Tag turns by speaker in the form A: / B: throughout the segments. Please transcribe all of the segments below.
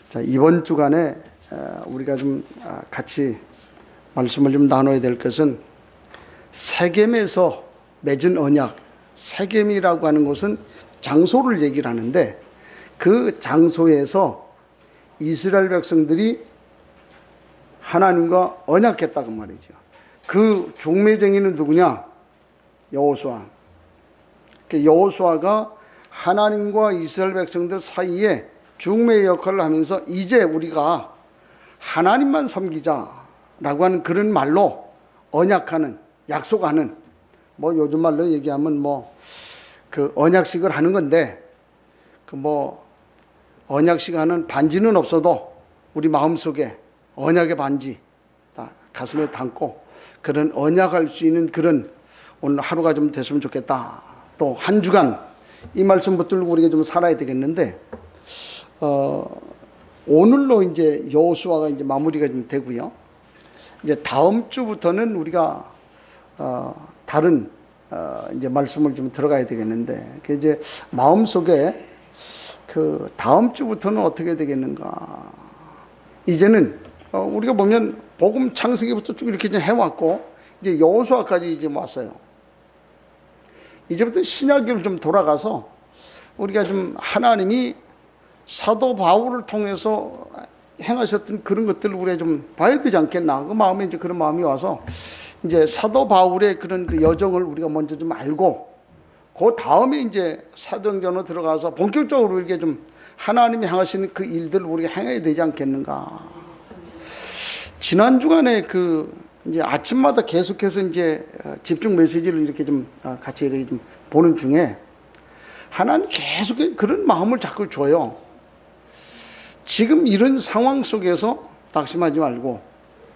A: 자, 이번 주간에 우리가 좀 같이 말씀을 좀 나눠야 될 것은 세겜에서 맺은 언약. 세겜이라고 하는 것은 장소를 얘기를 하는데 그 장소에서 이스라엘 백성들이 하나님과 언약했다고 말이죠. 그 중매쟁이는 누구냐? 여호수아. 여호수아가 하나님과 이스라엘 백성들 사이에 중매 역할을 하면서 이제 우리가 하나님만 섬기자라고 하는 그런 말로 언약하는, 약속하는, 뭐 요즘 말로 얘기하면 뭐 그 언약식을 하는 건데 그 뭐 언약식 하는 반지는 없어도 우리 마음속에 언약의 반지 다 가슴에 담고 그런 언약할 수 있는 그런 오늘 하루가 좀 됐으면 좋겠다. 또 한 주간 이 말씀 붙들고 우리가 좀 살아야 되겠는데 오늘로 이제 여호수아가 이제 마무리가 좀 되고요. 이제 다음 주부터는 우리가 다른 이제 말씀을 좀 들어가야 되겠는데 그 이제 마음속에 그 다음 주부터는 어떻게 되겠는가? 이제는 우리가 보면 복음 창세기부터 쭉 이렇게 좀 해왔고 이제 여호수아까지 이제 왔어요. 이제부터 신약으로 좀 돌아가서 우리가 좀 하나님이 사도 바울을 통해서 행하셨던 그런 것들을 우리가 좀 봐야 되지 않겠나. 그 마음에 이제 그런 마음이 와서 이제 사도 바울의 그런 그 여정을 우리가 먼저 좀 알고 그 다음에 이제 사도행전으로 들어가서 본격적으로 이렇게 좀 하나님이 행하시는 그 일들을 우리가 행해야 되지 않겠는가. 지난 주간에 그 이제 아침마다 계속해서 이제 집중 메시지를 이렇게 좀 같이 이렇게 좀 보는 중에 하나님 계속 그런 마음을 자꾸 줘요. 지금 이런 상황 속에서 낙심하지 말고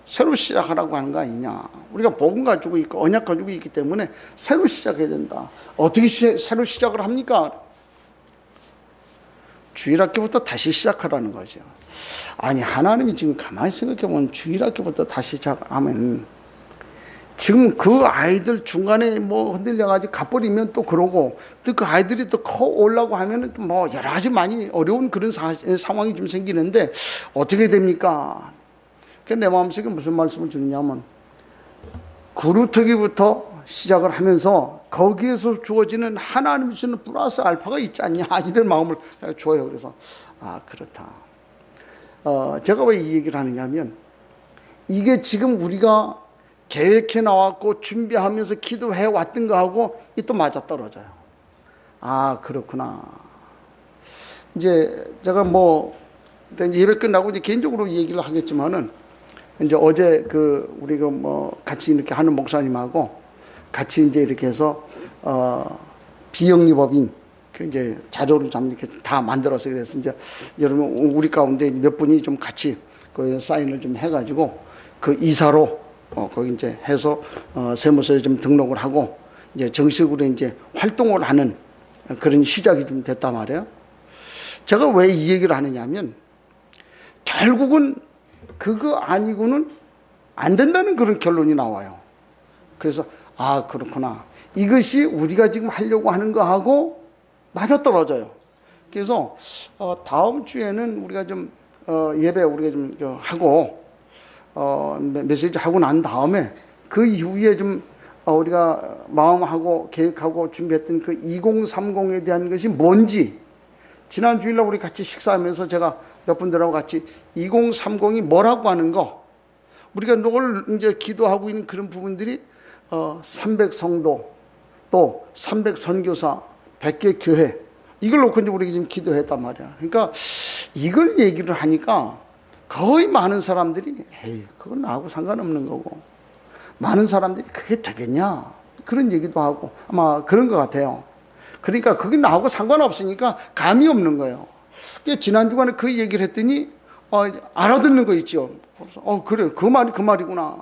A: 새로 시작하라고 하는 거 아니냐. 우리가 복음 가지고 있고 언약 가지고 있기 때문에 새로 시작해야 된다. 어떻게 새로 시작을 합니까? 주일학교부터 다시 시작하라는 거죠. 아니 하나님이 지금 가만히 생각해보면 주일학교부터 다시 시작하면 지금 그 아이들 중간에 뭐 흔들려가지고 가버리면 또 그러고 또 그 아이들이 또 커 오려고 하면은 또 뭐 여러 가지 많이 어려운 그런 상황이 좀 생기는데 어떻게 됩니까? 내 마음속에 무슨 말씀을 주느냐면 그루터기부터 시작을 하면서 거기에서 주어지는 하나님이 주는 플러스 알파가 있지 않냐 이런 마음을 줘요. 그래서 그렇다. 제가 왜 이 얘기를 하느냐면 이게 지금 우리가 계획해 나왔고 준비하면서 기도해 왔던 거하고 이 또 맞아떨어져요. 그렇구나. 이제 제가 뭐 예배 끝나고 이제 개인적으로 얘기를 하겠지만은 이제 어제 그 우리가 뭐 같이 이렇게 하는 목사님하고 같이 이제 이렇게 해서 비영리법인 그 이제 자료를 좀 이렇게 다 만들어서 그래서 이제 여러분 우리 가운데 몇 분이 좀 같이 그 사인을 좀 해가지고 그 이사로 거기 이제 해서 세무서에 좀 등록을 하고 이제 정식으로 이제 활동을 하는 그런 시작이 좀 됐단 말이에요. 제가 왜 이 얘기를 하느냐면 결국은 그거 아니고는 안 된다는 그런 결론이 나와요. 그래서 그렇구나. 이것이 우리가 지금 하려고 하는 거하고 맞아떨어져요. 그래서 다음 주에는 우리가 좀 예배 우리가 좀 하고 메시지 하고 난 다음에 그 이후에 좀 우리가 마음하고 계획하고 준비했던 그 2030에 대한 것이 뭔지 지난 주일날 우리 같이 식사하면서 제가 몇 분들하고 같이 2030이 뭐라고 하는 거 우리가 늘 이제 기도하고 있는 그런 부분들이 300성도 또 300선교사 100개 교회 이걸 놓고 이제 우리가 지금 기도했단 말이야. 그러니까 이걸 얘기를 하니까 거의 많은 사람들이 그건 나하고 상관없는 거고 많은 사람들이 그게 되겠냐 그런 얘기도 하고 아마 그런 것 같아요. 그러니까 그게 나하고 상관없으니까 감이 없는 거예요. 지난 주간에 그 얘기를 했더니 알아듣는 거 있죠. 그래 그 말이구나.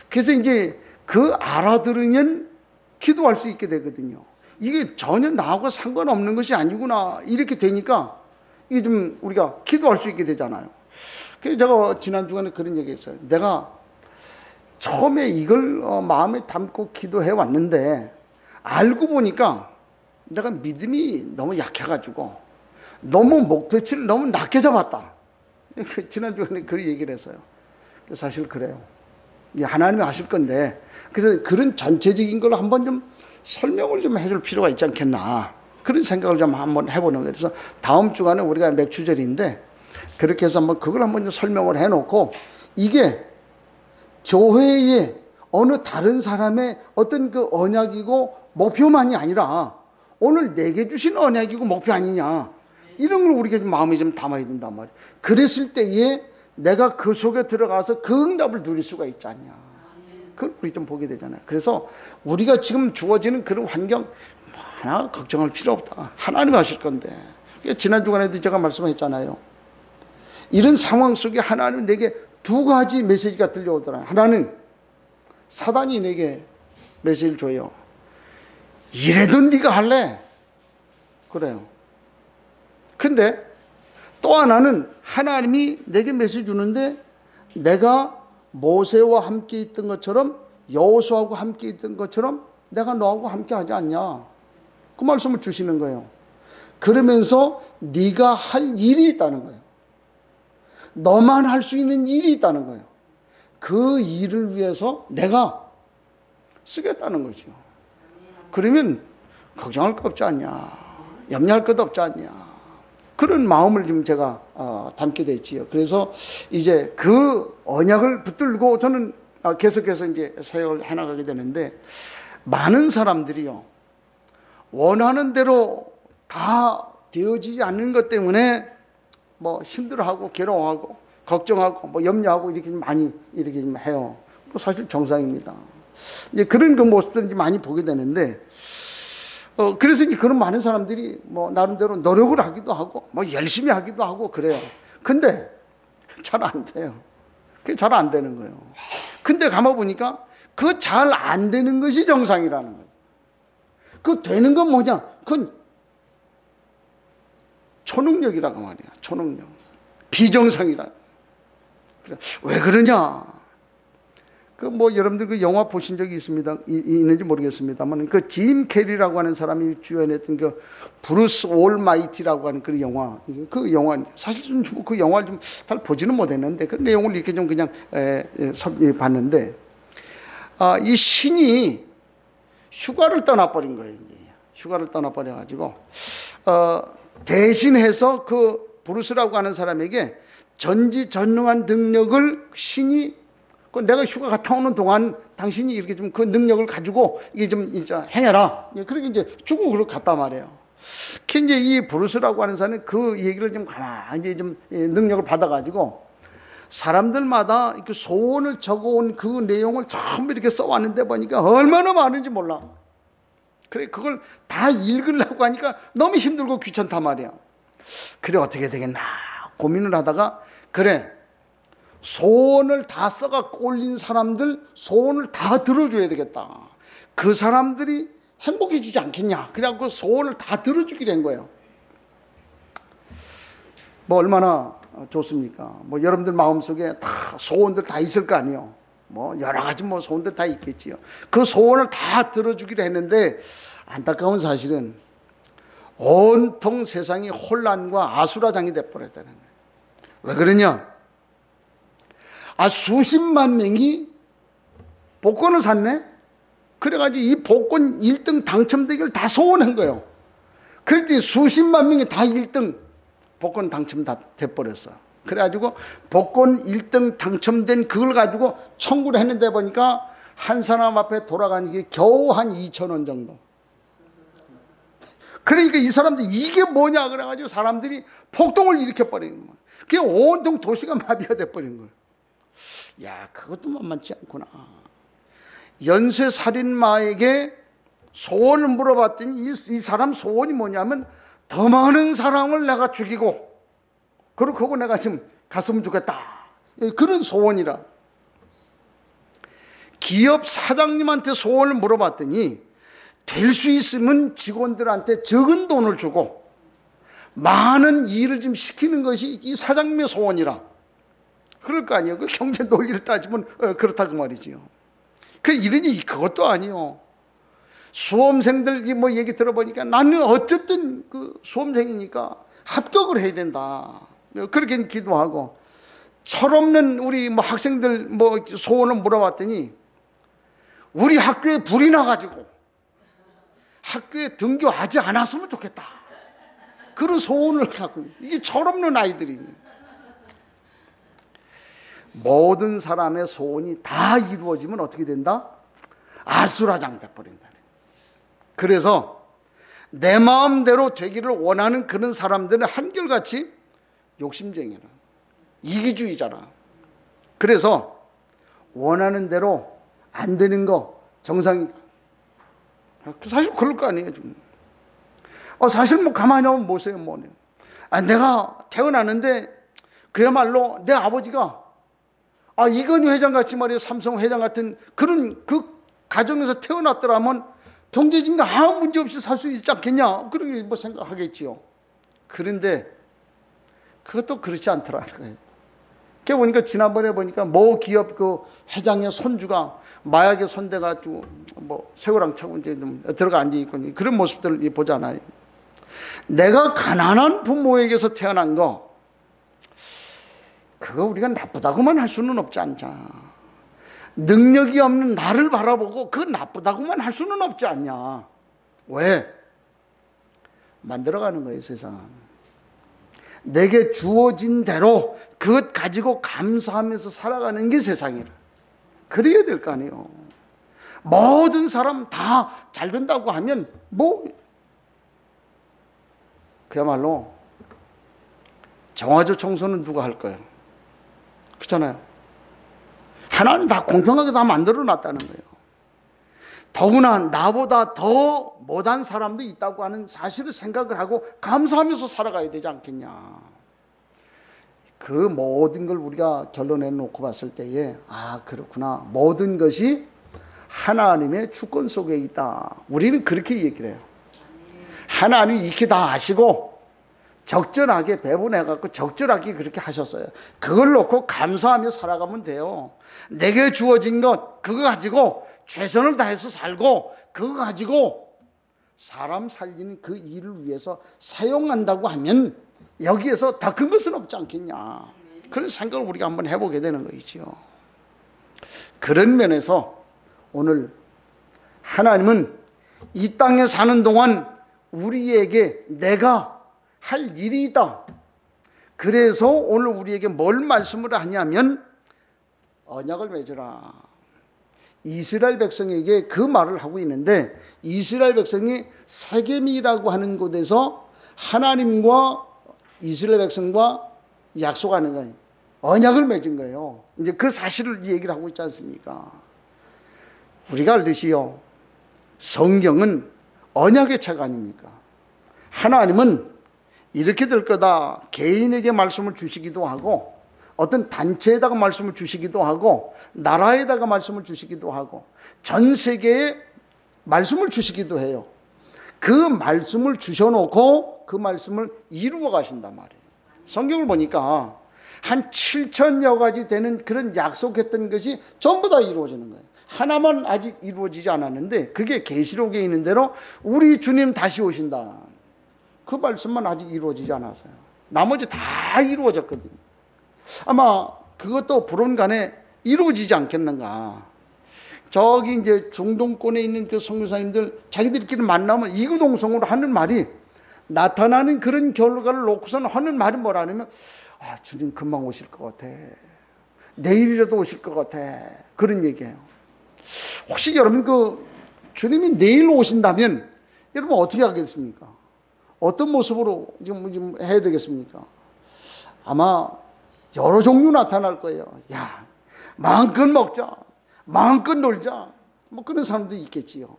A: 그래서 이제 그 알아들으면 기도할 수 있게 되거든요. 이게 전혀 나하고 상관없는 것이 아니구나 이렇게 되니까 이게 좀 우리가 기도할 수 있게 되잖아요. 그래서 제가 지난 주간에 그런 얘기했어요. 내가 처음에 이걸 마음에 담고 기도해 왔는데 알고 보니까 내가 믿음이 너무 약해가지고 너무 목표치를 너무 낮게 잡았다. 지난주에 그 얘기를 했어요. 사실 그래요. 하나님이 하실 건데, 그래서 그런 전체적인 걸 한번 좀 설명을 좀 해줄 필요가 있지 않겠나. 그런 생각을 좀 한번 해보는 거예요. 그래서 다음 주간에 우리가 맥주절인데, 그렇게 해서 한번 그걸 한번 좀 설명을 해놓고, 이게 교회의 어느 다른 사람의 어떤 그 언약이고 목표만이 아니라 오늘 내게 주신 언약이고 목표 아니냐. 이런 걸 우리가 좀 마음에 좀 담아야 된단 말이에요. 그랬을 때에 내가 그 속에 들어가서 그 응답을 누릴 수가 있지 않냐. 그걸 우리 좀 보게 되잖아요. 그래서 우리가 지금 주어지는 그런 환경 하나 걱정할 필요 없다. 하나님이 하실 건데. 지난 주간에도 제가 말씀했잖아요. 이런 상황 속에 하나님 내게 두 가지 메시지가 들려오더라. 하나는 사단이 내게 메시지를 줘요. 이래도 네가 할래? 그래요. 근데 또 하나는 하나님이 내게 메시지 주는데 내가 모세와 함께 있던 것처럼 여호수아하고 함께 있던 것처럼 내가 너하고 함께 하지 않냐. 그 말씀을 주시는 거예요. 그러면서 네가 할 일이 있다는 거예요. 너만 할 수 있는 일이 있다는 거예요. 그 일을 위해서 내가 쓰겠다는 거죠. 그러면 걱정할 거 없지 않냐. 염려할 것도 없지 않냐. 그런 마음을 좀 제가 담게 됐지요. 그래서 이제 그 언약을 붙들고 저는 계속해서 이제 사역을 해나가게 되는데, 많은 사람들이요, 원하는 대로 다 되어지지 않는 것 때문에 뭐 힘들어하고 괴로워하고 걱정하고 뭐 염려하고 이렇게 많이 이렇게 좀 해요. 사실 정상입니다. 이제 그런 그 모습들을 많이 보게 되는데, 그래서 이제 그런 많은 사람들이 뭐 나름대로 노력을 하기도 하고 뭐 열심히 하기도 하고 그래요. 근데 잘 안 돼요. 그게 잘 안 되는 거예요. 근데 가만 보니까 그 잘 안 되는 것이 정상이라는 거예요. 그 되는 건 뭐냐? 그건 초능력이라고 말이야. 초능력. 비정상이라. 왜 그러냐? 그 뭐 여러분들 그 영화 보신 적이 있는지 모르겠습니다만, 그 짐 캐리라고 하는 사람이 주연했던 그 브루스 올마이티라고 하는 그 영화, 사실 좀 그 영화를 좀 잘 보지는 못했는데 그 내용을 이렇게 좀 그냥 봤는데, 이 신이 휴가를 떠나버린 거예요. 휴가를 떠나버려가지고 대신해서 그 브루스라고 하는 사람에게 전지전능한 능력을 신이, 내가 휴가 갔다 오는 동안 당신이 이렇게 좀 그 능력을 가지고 이게 좀 이제 행해라. 그렇게 이제 주고 그렇게 갔단 말이에요. 그 이제 이 브루스라고 하는 사람은 그 얘기를 좀 가만히 좀 능력을 받아가지고 사람들마다 이렇게 소원을 적어온 그 내용을 전부 이렇게 써왔는데 보니까 얼마나 많은지 몰라. 그래, 그걸 다 읽으려고 하니까 너무 힘들고 귀찮단 말이야. 그래, 어떻게 되겠나 고민을 하다가, 그래, 소원을 다 써갖고 올린 사람들 소원을 다 들어줘야 되겠다. 그 사람들이 행복해지지 않겠냐. 그래갖고 소원을 다 들어주기로 한 거예요. 뭐 얼마나 좋습니까? 뭐 여러분들 마음속에 다 소원들 다 있을 거 아니에요. 뭐 여러 가지 뭐 소원들 다 있겠지요. 그 소원을 다 들어주기로 했는데, 안타까운 사실은 온통 세상이 혼란과 아수라장이 돼버렸다는 거예요. 왜 그러냐? 수십만 명이 복권을 샀네? 그래가지고 이 복권 1등 당첨되기를 다 소원한 거예요. 그랬더니 수십만 명이 다 1등 복권 당첨 다 돼버렸어. 그래가지고 복권 1등 당첨된 그걸 가지고 청구를 했는데 보니까 한 사람 앞에 돌아가는 게 겨우 한 2,000원 정도. 그러니까 이 사람들 이게 뭐냐 그래가지고 사람들이 폭동을 일으켜버리는 거예요. 그게 온통 도시가 마비가 돼버린 거예요. 야, 그것도 만만치 않구나. 연쇄살인마에게 소원을 물어봤더니 이 사람 소원이 뭐냐면 더 많은 사람을 내가 죽이고 그리고 그거 내가 지금 갔으면 좋겠다. 그런 소원이라. 기업 사장님한테 소원을 물어봤더니 될 수 있으면 직원들한테 적은 돈을 주고 많은 일을 좀 시키는 것이 이 사장님의 소원이라. 그럴 거 아니에요. 그 경제 논리를 따지면 그렇다고 말이지요. 이러니 그것도 아니요. 수험생들 뭐 얘기 들어보니까 나는 어쨌든 그 수험생이니까 합격을 해야 된다. 그렇게 기도하고 철없는 우리 뭐 학생들 뭐 소원을 물어봤더니 우리 학교에 불이 나가지고 학교에 등교하지 않았으면 좋겠다, 그런 소원을 갖고 있는, 이게 철없는 아이들이. 모든 사람의 소원이 다 이루어지면 어떻게 된다? 아수라장돼 버린다. 그래서 내 마음대로 되기를 원하는 그런 사람들은 한결같이 욕심쟁이라, 이기주의자라. 그래서 원하는 대로 안 되는 거 정상이, 사실 그럴 거 아니에요. 사실 뭐 가만히 하면 뭐세요, 뭐. 내가 태어났는데 그야말로 내 아버지가 이건희 회장 같이 말이에요, 삼성 회장 같은 그런 그 가정에서 태어났더라면 경제적인 아무 문제 없이 살 수 있지 않겠냐, 그렇게 뭐 생각하겠지요. 그런데 그것도 그렇지 않더라는 거예요. 그게 보니까 지난번에 보니까 모 기업 그 회장의 손주가 마약에 손대가지고 뭐 새우랑 차고 이제 좀 들어가 앉아 있고 그런 모습들을 보잖아요. 내가 가난한 부모에게서 태어난 거, 그거 우리가 나쁘다고만 할 수는 없지 않냐. 능력이 없는 나를 바라보고 그거 나쁘다고만 할 수는 없지 않냐. 왜? 만들어가는 거예요, 세상. 내게 주어진 대로 그것 가지고 감사하면서 살아가는 게 세상이라. 그래야 될 거 아니에요. 모든 사람 다 잘 된다고 하면 뭐 그야말로 정화조 청소는 누가 할 거예요? 그렇잖아요. 하나는 다 공평하게 다 만들어 놨다는 거예요. 더구나 나보다 더 못한 사람도 있다고 하는 사실을 생각을 하고 감사하면서 살아가야 되지 않겠냐. 그 모든 걸 우리가 결론내 놓고 봤을 때에 그렇구나, 모든 것이 하나님의 주권 속에 있다, 우리는 그렇게 얘기를 해요. 하나님이 이렇게 다 아시고 적절하게 배분해갖고 적절하게 그렇게 하셨어요. 그걸 놓고 감사하며 살아가면 돼요. 내게 주어진 것 그거 가지고 최선을 다해서 살고 그거 가지고 사람 살리는 그 일을 위해서 사용한다고 하면 여기에서 더 큰 것은 없지 않겠냐, 그런 생각을 우리가 한번 해보게 되는 거이지요. 그런 면에서 오늘 하나님은 이 땅에 사는 동안 우리에게 내가 할 일이 있다. 그래서 오늘 우리에게 뭘 말씀을 하냐면 언약을 맺으라. 이스라엘 백성에게 그 말을 하고 있는데, 이스라엘 백성이 세겜이라고 하는 곳에서 하나님과 이스라엘 백성과 약속하는 거예요. 언약을 맺은 거예요. 이제 그 사실을 얘기를 하고 있지 않습니까? 우리가 알듯이요, 성경은 언약의 책 아닙니까? 하나님은 이렇게 될 거다 개인에게 말씀을 주시기도 하고, 어떤 단체에다가 말씀을 주시기도 하고, 나라에다가 말씀을 주시기도 하고, 전 세계에 말씀을 주시기도 해요. 그 말씀을 주셔놓고 그 말씀을 이루어 가신단 말이에요. 성경을 보니까 한 7천여 가지 되는 그런 약속했던 것이 전부 다 이루어지는 거예요. 하나만 아직 이루어지지 않았는데, 그게 계시록에 있는 대로 우리 주님 다시 오신다, 그 말씀만 아직 이루어지지 않았어요. 나머지 다 이루어졌거든요. 아마 그것도 불온간에 이루어지지 않겠는가. 저기 이제 중동권에 있는 그 선교사님들 자기들끼리 만나면 이구동성으로 하는 말이, 나타나는 그런 결과를 놓고서는 하는 말이 뭐라냐면 주님 금방 오실 것 같아, 내일이라도 오실 것 같아, 그런 얘기예요. 혹시 여러분 그 주님이 내일 오신다면 여러분 어떻게 하겠습니까? 어떤 모습으로 지금 해야 되겠습니까? 아마 여러 종류 나타날 거예요. 야, 마음껏 먹자, 마음껏 놀자, 뭐 그런 사람도 있겠지요.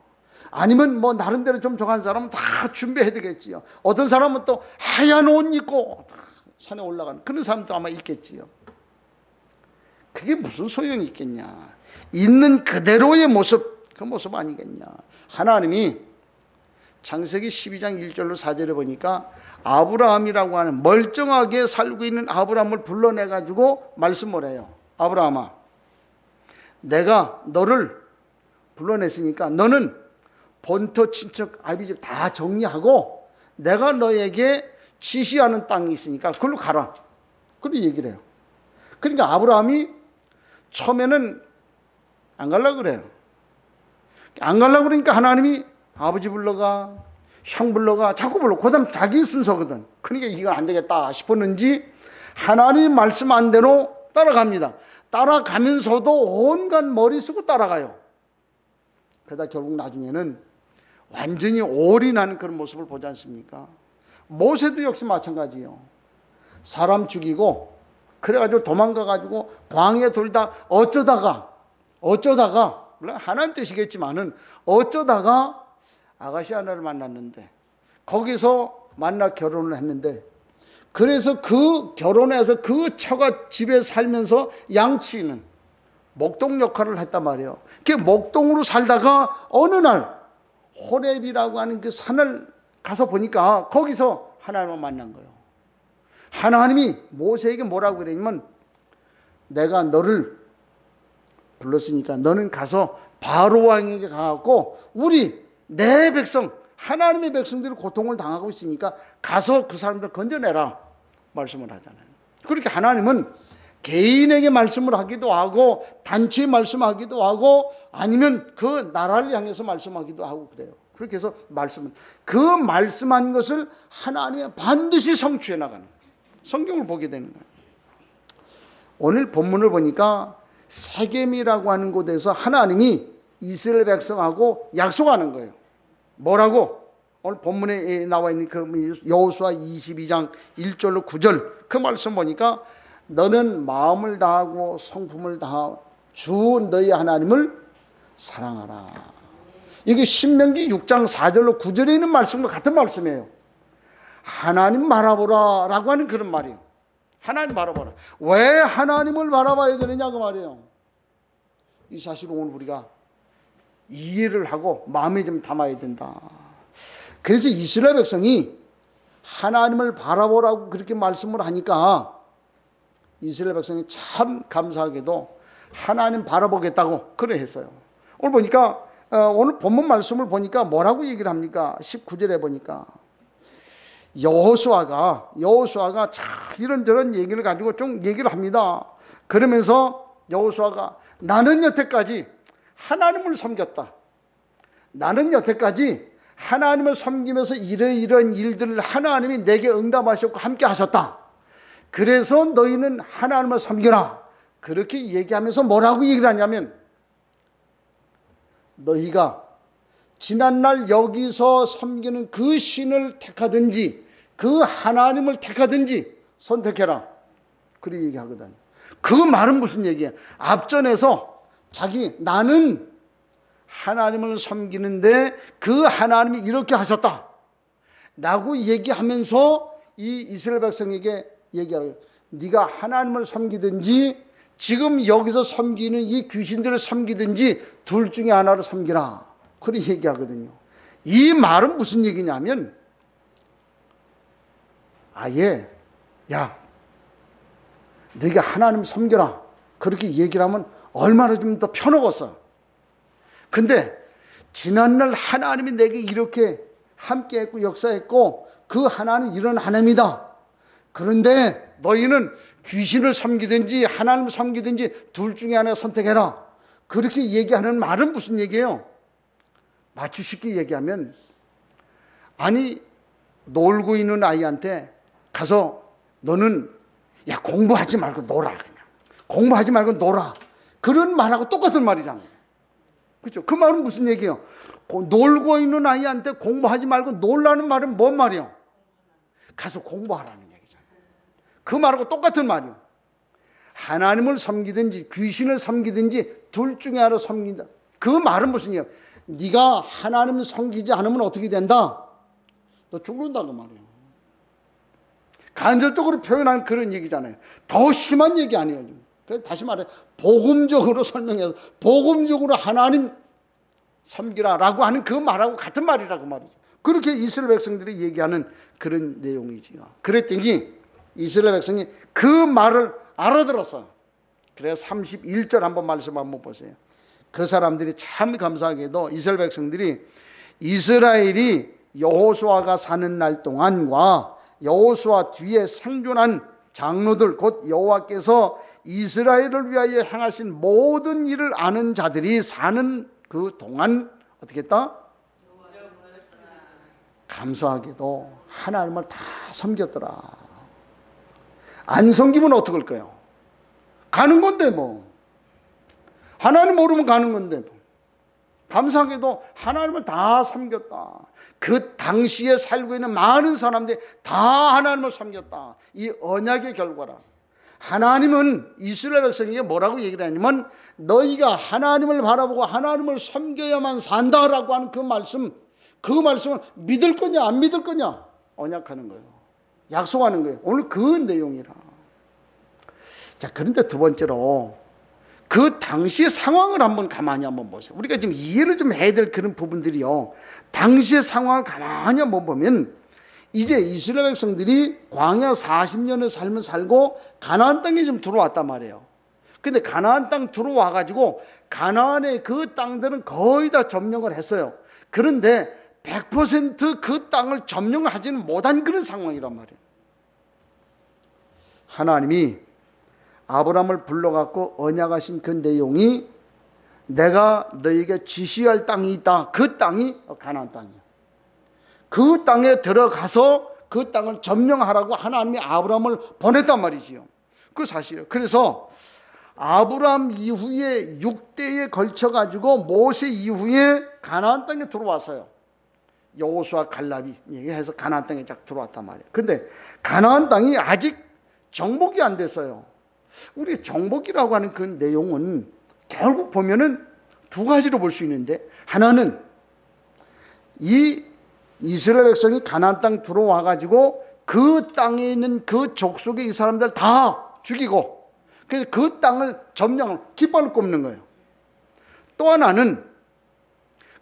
A: 아니면 뭐 나름대로 좀 정한 사람은 다 준비해야 되겠지요. 어떤 사람은 또 하얀 옷 입고 산에 올라가는 그런 사람도 아마 있겠지요. 그게 무슨 소용이 있겠냐. 있는 그대로의 모습, 그 모습 아니겠냐. 하나님이 창세기 12장 1절로 4절에 보니까 아브라함이라고 하는 멀쩡하게 살고 있는 아브라함을 불러내가지고 말씀을 해요. 아브라함아, 내가 너를 불러냈으니까 너는 본토 친척 아비집 다 정리하고 내가 너에게 지시하는 땅이 있으니까 그걸로 가라, 그렇게 얘기를 해요. 그러니까 아브라함이 처음에는 안 가려고 그래요. 안 가려고 그러니까 하나님이 아버지 불러가, 형 불러가, 자꾸 불러. 그 다음 자기 순서거든. 그러니까 이건 안 되겠다 싶었는지 하나님 말씀 안 대로 따라갑니다. 따라가면서도 온갖 머리 쓰고 따라가요. 그러다 결국 나중에는 완전히 올인하는 그런 모습을 보지 않습니까? 모세도 역시 마찬가지예요. 사람 죽이고 그래가지고 도망가가지고 광야에 돌다 어쩌다가 물론 하나님 뜻이겠지만은 어쩌다가 아가씨 하나를 만났는데 거기서 만나 결혼을 했는데 그래서 그 결혼해서 그 처가 집에 살면서 양치는 목동 역할을 했단 말이에요. 그 목동으로 살다가 어느 날 호렙이라고 하는 그 산을 가서 보니까 거기서 하나님을 만난 거예요. 하나님이 모세에게 뭐라고 그랬냐면 내가 너를 불렀으니까 너는 가서 바로 왕에게 가갖고 우리 내 백성 하나님의 백성들이 고통을 당하고 있으니까 가서 그 사람들 건져내라 말씀을 하잖아요. 그렇게 하나님은 개인에게 말씀을 하기도 하고 단체에 말씀하기도 하고 아니면 그 나라를 향해서 말씀하기도 하고 그래요. 그렇게 해서 그 말씀한 것을 하나님이 반드시 성취해 나가는 성경을 보게 되는 거예요. 오늘 본문을 보니까 세겜이라고 하는 곳에서 하나님이 이스라엘 백성하고 약속하는 거예요. 뭐라고? 오늘 본문에 나와 있는 그 여호수아 22장 1절로 9절 그 말씀 보니까 너는 마음을 다하고 성품을 다하 주 너희 하나님을 사랑하라. 이게 신명기 6장 4절로 9절에 있는 말씀과 같은 말씀이에요. 하나님 바라보라 라고 하는 그런 말이에요. 하나님 바라보라. 왜 하나님을 바라봐야 되느냐 그 말이에요. 이 사실을 오늘 우리가 이해를 하고 마음에 좀 담아야 된다. 그래서 이스라엘 백성이 하나님을 바라보라고 그렇게 말씀을 하니까 이스라엘 백성이 참 감사하게도 하나님 바라보겠다고 그래 했어요. 오늘 보니까 오늘 본문 말씀을 보니까 뭐라고 얘기를 합니까? 19절에 보니까 여호수아가 참 이런저런 얘기를 가지고 좀 얘기를 합니다. 그러면서 여호수아가 나는 여태까지 하나님을 섬겼다. 나는 여태까지 하나님을 섬기면서 이런 일들을 하나님이 내게 응답하셨고 함께 하셨다. 그래서 너희는 하나님을 섬겨라. 그렇게 얘기하면서 뭐라고 얘기를 하냐면 너희가 지난날 여기서 섬기는 그 신을 택하든지 그 하나님을 택하든지 선택해라. 그렇게 얘기하거든. 그 말은 무슨 얘기야? 앞전에서 나는 하나님을 섬기는데 그 하나님이 이렇게 하셨다 라고 얘기하면서 이 이스라엘 백성에게 얘기하는 거예요. 네가 하나님을 섬기든지 지금 여기서 섬기는 이 귀신들을 섬기든지 둘 중에 하나를 섬기라. 그렇게 얘기하거든요. 이 말은 무슨 얘기냐면 아예 네가 하나님 섬겨라. 그렇게 얘기를 하면 얼마나 좀 더 편하겠어. 근데 지난날 하나님이 내게 이렇게 함께했고 역사했고 그 하나님은 이런 하나님이다. 그런데 너희는 귀신을 섬기든지 하나님을 섬기든지 둘 중에 하나 선택해라. 그렇게 얘기하는 말은 무슨 얘기예요? 마치 쉽게 얘기하면 아니 놀고 있는 아이한테 가서 너는 공부하지 말고 놀아. 그냥 공부하지 말고 놀아. 그런 말하고 똑같은 말이잖아요. 그렇죠? 그 말은 무슨 얘기예요? 놀고 있는 아이한테 공부하지 말고 놀라는 말은 뭔 말이에요? 가서 공부하라는 얘기잖아요. 그 말하고 똑같은 말이에요. 하나님을 섬기든지 귀신을 섬기든지 둘 중에 하나 섬긴다. 그 말은 무슨 얘기예요? 네가 하나님을 섬기지 않으면 어떻게 된다? 너 죽는다 그 말이에요. 간접적으로 표현한 그런 얘기잖아요. 더 심한 얘기 아니에요. 다시 말해 복음적으로 설명해서 복음적으로 하나님 섬기라라고 하는 그 말하고 같은 말이라고 말이죠. 그렇게 이스라엘 백성들이 얘기하는 그런 내용이지요. 그랬더니 이스라엘 백성이 그 말을 알아들었어요. 그래서 31절 한번 말씀 한번 보세요. 그 사람들이 참 감사하게도 이스라엘 백성들이 이스라엘이 여호수아가 사는 날 동안과 여호수아 뒤에 생존한 장로들 곧 여호와께서 이스라엘을 위하여 행하신 모든 일을 아는 자들이 사는 그 동안 어떻게 했다? 감사하게도 하나님을 다 섬겼더라. 안 섬기면 어떡할 거예요? 가는 건데 뭐. 하나님 모르면 가는 건데 뭐. 감사하게도 하나님을 다 섬겼다. 그 당시에 살고 있는 많은 사람들이 다 하나님을 섬겼다. 이 언약의 결과라. 하나님은 이스라엘 백성에게 뭐라고 얘기를 하냐면 너희가 하나님을 바라보고 하나님을 섬겨야만 산다라고 하는 그 말씀을 믿을 거냐 안 믿을 거냐 언약하는 거예요. 약속하는 거예요. 오늘 그 내용이라. 자, 그런데 두 번째로 그 당시의 상황을 가만히 한번 보세요. 우리가 지금 이해를 좀 해야 될 그런 부분들이요. 당시의 상황을 가만히 한번 보면 이제 이스라엘 백성들이 광야 40년의 삶을 살고 가나안 땅에 좀 들어왔단 말이에요. 근데 가나안 땅 들어와 가지고 가나안의 그 땅들은 거의 다 점령을 했어요. 그런데 100% 땅을 점령하지는 못한 그런 상황이란 말이에요. 하나님이 아브라함을 불러갖고 언약하신 그 내용이 내가 너에게 지시할 땅이 있다. 그 땅이 가나안 땅이에요. 그 땅에 들어가서 그 땅을 점령하라고 하나님이 아브라함을 보냈단 말이지요. 그 사실이에요. 그래서 아브라함 이후에 6대에 걸쳐가지고 모세 이후에 가나안 땅에 들어와서요. 여호수아 갈렙이 얘기해서 가나안 땅에 쫙 들어왔단 말이에요. 근데 가나안 땅이 아직 정복이 안 됐어요. 우리 정복이라고 하는 그 내용은 결국 보면은 두 가지로 볼 수 있는데, 하나는 이 이스라엘 백성이 가나안 땅 들어와 가지고 그 땅에 있는 그 족속의 이 사람들 다 죽이고 그래서 그 땅을 점령을 깃발을 꼽는 거예요. 또 하나는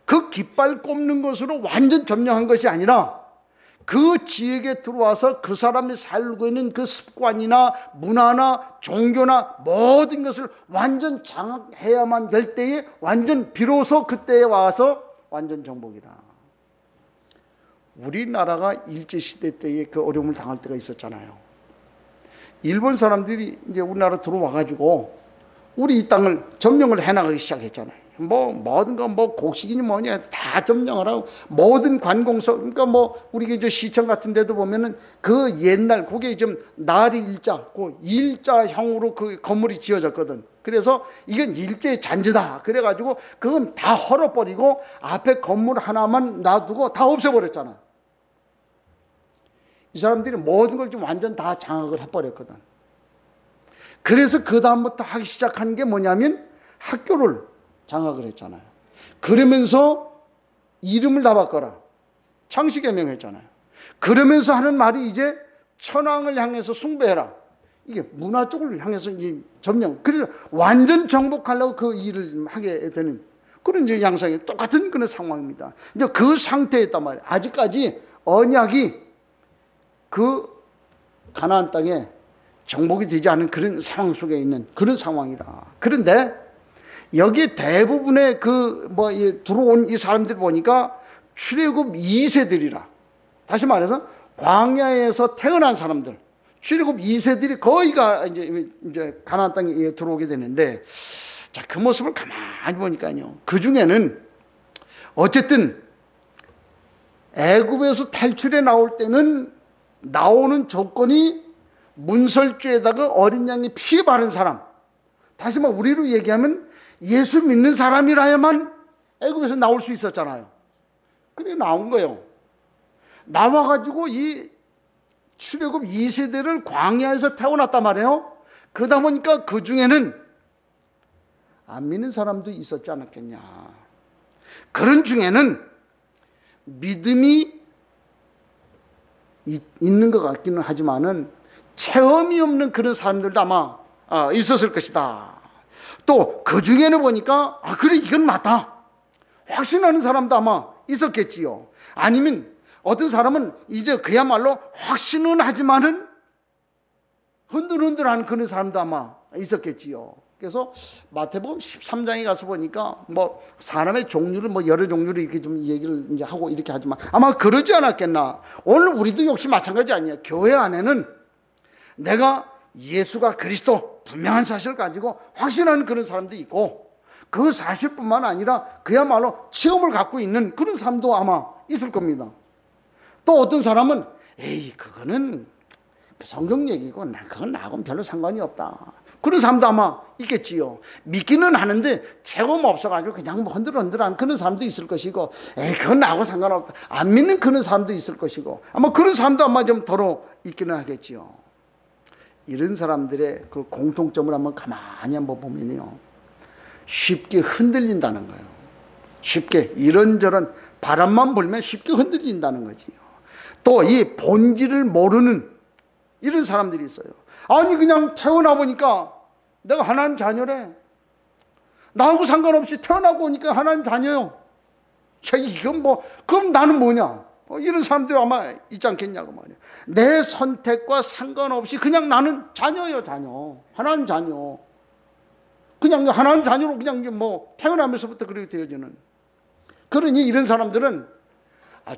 A: 그 깃발 꼽는 것으로 완전 점령한 것이 아니라 그 지역에 들어와서 그 사람이 살고 있는 그 습관이나 문화나 종교나 모든 것을 완전 장악해야만 될 때에 완전 비로소 그때에 와서 완전 정복이라. 우리나라가 일제시대 때에 그 어려움을 당할 때가 있었잖아요. 일본 사람들이 이제 우리나라 들어와가지고 우리 이 땅을 점령을 해나가기 시작했잖아요. 모든 거 곡식이니 뭐냐 다 점령을 하고 모든 관공서, 그러니까 우리 이제 시청 같은 데도 보면은 그 옛날 그게 좀 나리 일자, 그 일자형으로 그 건물이 지어졌거든. 그래서 이건 일제의 잔재다. 그래가지고 그건 다 헐어버리고 앞에 건물 하나만 놔두고 다 없애버렸잖아. 이 사람들이 모든 걸 좀 완전 다 장악을 해버렸거든. 그래서 그 다음부터 하기 시작한 게 뭐냐면 학교를 장악을 했잖아요. 그러면서 이름을 다 바꿔라. 창씨개명했잖아요. 그러면서 하는 말이 이제 천황을 향해서 숭배해라. 이게 문화 쪽을 향해서 이제 점령. 그래서 완전 정복하려고 그 일을 하게 되는 그런 이제 양상이 똑같은 그런 상황입니다. 이제 그 상태였단 말이에요. 아직까지 언약이 그 가나안 땅에 정복이 되지 않은 그런 상황 속에 있는 그런 상황이라. 그런데 여기 대부분의 들어온 이 사람들 보니까 출애굽 2세들이라. 다시 말해서 광야에서 태어난 사람들, 출애굽 2세들이 거의가 이제 가나안 땅에 들어오게 되는데, 자, 그 모습을 가만히 보니까요. 그 중에는 어쨌든 애굽에서 탈출해 나올 때는 나오는 조건이 문설주에다가 어린 양의 피 바른 사람, 다시 우리로 얘기하면 예수 믿는 사람이라야만 애굽에서 나올 수 있었잖아요. 그래 나온 거예요. 나와가지고 이 출애굽 2세대를 광야에서 태어났단 말이에요. 그러다 보니까 그 중에는 안 믿는 사람도 있었지 않았겠냐. 그런 중에는 믿음이 있는 것 같기는 하지만은 체험이 없는 그런 사람들도 아마 있었을 것이다. 또 그 중에는 보니까 그래 이건 맞다 확신하는 사람도 아마 있었겠지요. 아니면 어떤 사람은 이제 그야말로 확신은 하지만은 흔들흔들한 그런 사람도 아마 있었겠지요. 그래서 마태복음 13장에 가서 보니까 사람의 종류를 여러 종류를 이렇게 좀 얘기를 이제 하고 이렇게 하지만 아마 그러지 않았겠나. 오늘 우리도 역시 마찬가지 아니에요. 교회 안에는 내가 예수가 그리스도 분명한 사실을 가지고 확신하는 그런 사람도 있고, 그 사실뿐만 아니라 그야말로 체험을 갖고 있는 그런 사람도 아마 있을 겁니다. 또 어떤 사람은 에이 그거는 성경 얘기고 그건 나하고는 별로 상관이 없다, 그런 사람도 아마 있겠지요. 믿기는 하는데 체험 없어가지고 그냥 뭐 흔들흔들한 그런 사람도 있을 것이고, 에이 그건 나하고 상관없다 안 믿는 그런 사람도 있을 것이고, 아마 그런 사람도 아마 좀 더러 있기는 하겠지요. 이런 사람들의 그 공통점을 한번 가만히 한번 보면요, 쉽게 흔들린다는 거예요. 쉽게 이런저런 바람만 불면 쉽게 흔들린다는 거지요. 또 이 본질을 모르는 이런 사람들이 있어요. 아니 그냥 태어나 보니까 내가 하나님 자녀래, 나하고 상관없이 태어나고 보니까 하나님 자녀요. 야, 이건 뭐 그럼 나는 뭐냐, 이런 사람들이 아마 있지 않겠냐고 말이에요. 내 선택과 상관없이 그냥 나는 자녀예요. 자녀, 하나님 자녀, 그냥 하나님 자녀로 그냥 뭐 태어나면서부터 그렇게 되어지는. 그러니 이런 사람들은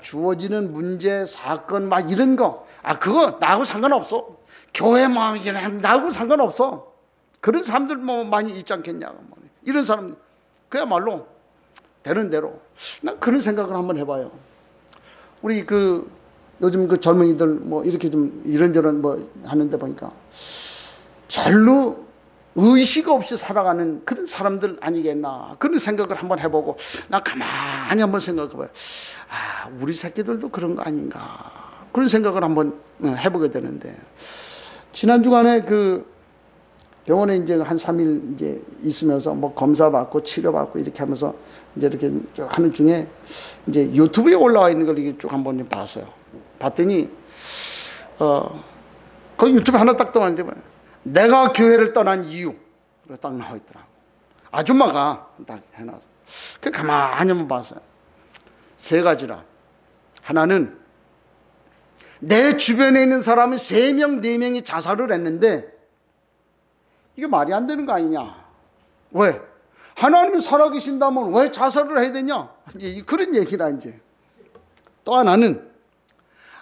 A: 주어지는 문제, 사건 막 이런 거, 그거 나하고 상관없어, 교회 뭐 나하고 상관없어, 그런 사람들 뭐 많이 있지 않겠냐고. 이런 사람 그야말로 되는 대로. 난 그런 생각을 한번 해봐요. 우리 그 요즘 그 젊은이들 뭐 이렇게 좀 이런저런 뭐 하는데 보니까 별로 의식 없이 살아가는 그런 사람들 아니겠나, 그런 생각을 한번 해보고, 나 가만히 한번 생각해봐요. 우리 새끼들도 그런 거 아닌가, 그런 생각을 한번 해보게 되는데, 지난 주간에 그 병원에 이제 한 3일 이제 있으면서 뭐 검사 받고 치료 받고 이렇게 하면서 이제 이렇게 하는 중에 이제 유튜브에 올라와 있는 걸 이렇게 쭉 한번 봤어요. 봤더니 그 유튜브 하나 딱 떠났는데 내가 교회를 떠난 이유 딱 나와 있더라고. 아줌마가 딱 해놔서 그 가만히 한번 봤어요. 세 가지라. 하나는 내 주변에 있는 사람이 3명 4명이 자살을 했는데 이게 말이 안 되는 거 아니냐, 왜 하나님이 살아계신다면 왜 자살을 해야 되냐, 그런 얘기라. 이제 또 하나는,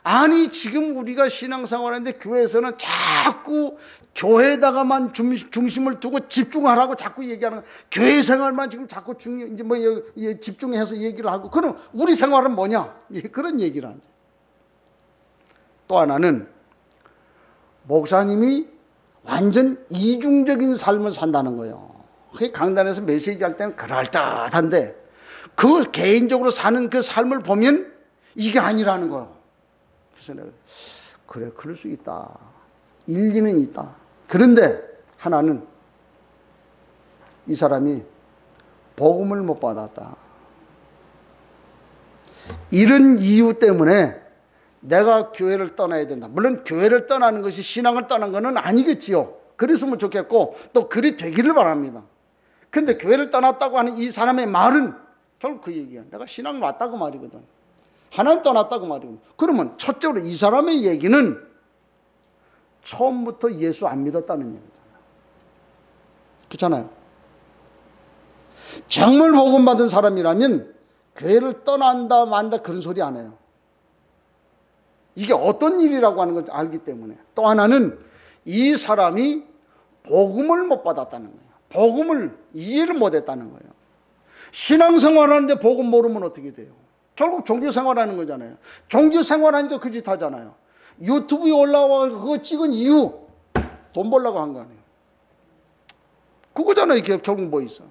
A: 아니 지금 우리가 신앙생활하는데 교회에서는 자꾸 교회에다가만 중심을 두고 집중하라고 자꾸 얘기하는 거야. 교회 생활만 지금 자꾸 이제 뭐 집중해서 얘기를 하고, 그럼 우리 생활은 뭐냐, 그런 얘기를 하죠. 또 하나는 목사님이 완전 이중적인 삶을 산다는 거예요. 강단에서 메시지 할 때는 그럴듯한데 그 개인적으로 사는 그 삶을 보면 이게 아니라는 거예요. 그래서 내가 그래, 그럴 수 있다, 일리는 있다. 그런데 하나는 이 사람이 복음을 못 받았다. 이런 이유 때문에 내가 교회를 떠나야 된다. 물론 교회를 떠나는 것이 신앙을 떠난 것은 아니겠지요. 그랬으면 좋겠고 또 그리 되기를 바랍니다. 근데 교회를 떠났다고 하는 이 사람의 말은 결국 그 얘기야. 내가 신앙을 왔다고 말이거든, 하나님 떠났다고 말이거든. 그러면 첫째로 이 사람의 얘기는 처음부터 예수 안 믿었다는 얘기잖아요. 그렇잖아요. 정말 복음 받은 사람이라면 교회를 떠난다 만다 그런 소리 안 해요. 이게 어떤 일이라고 하는 걸 알기 때문에. 또 하나는 이 사람이 복음을 못 받았다는 거예요. 복음을 이해를 못 했다는 거예요. 신앙생활하는데 복음 모르면 어떻게 돼요? 결국 종교생활하는 거잖아요. 종교생활하니까 그 짓 하잖아요. 유튜브에 올라와 그거 찍은 이유 돈 벌려고 한 거 아니에요. 그거잖아요. 결국 뭐 있어.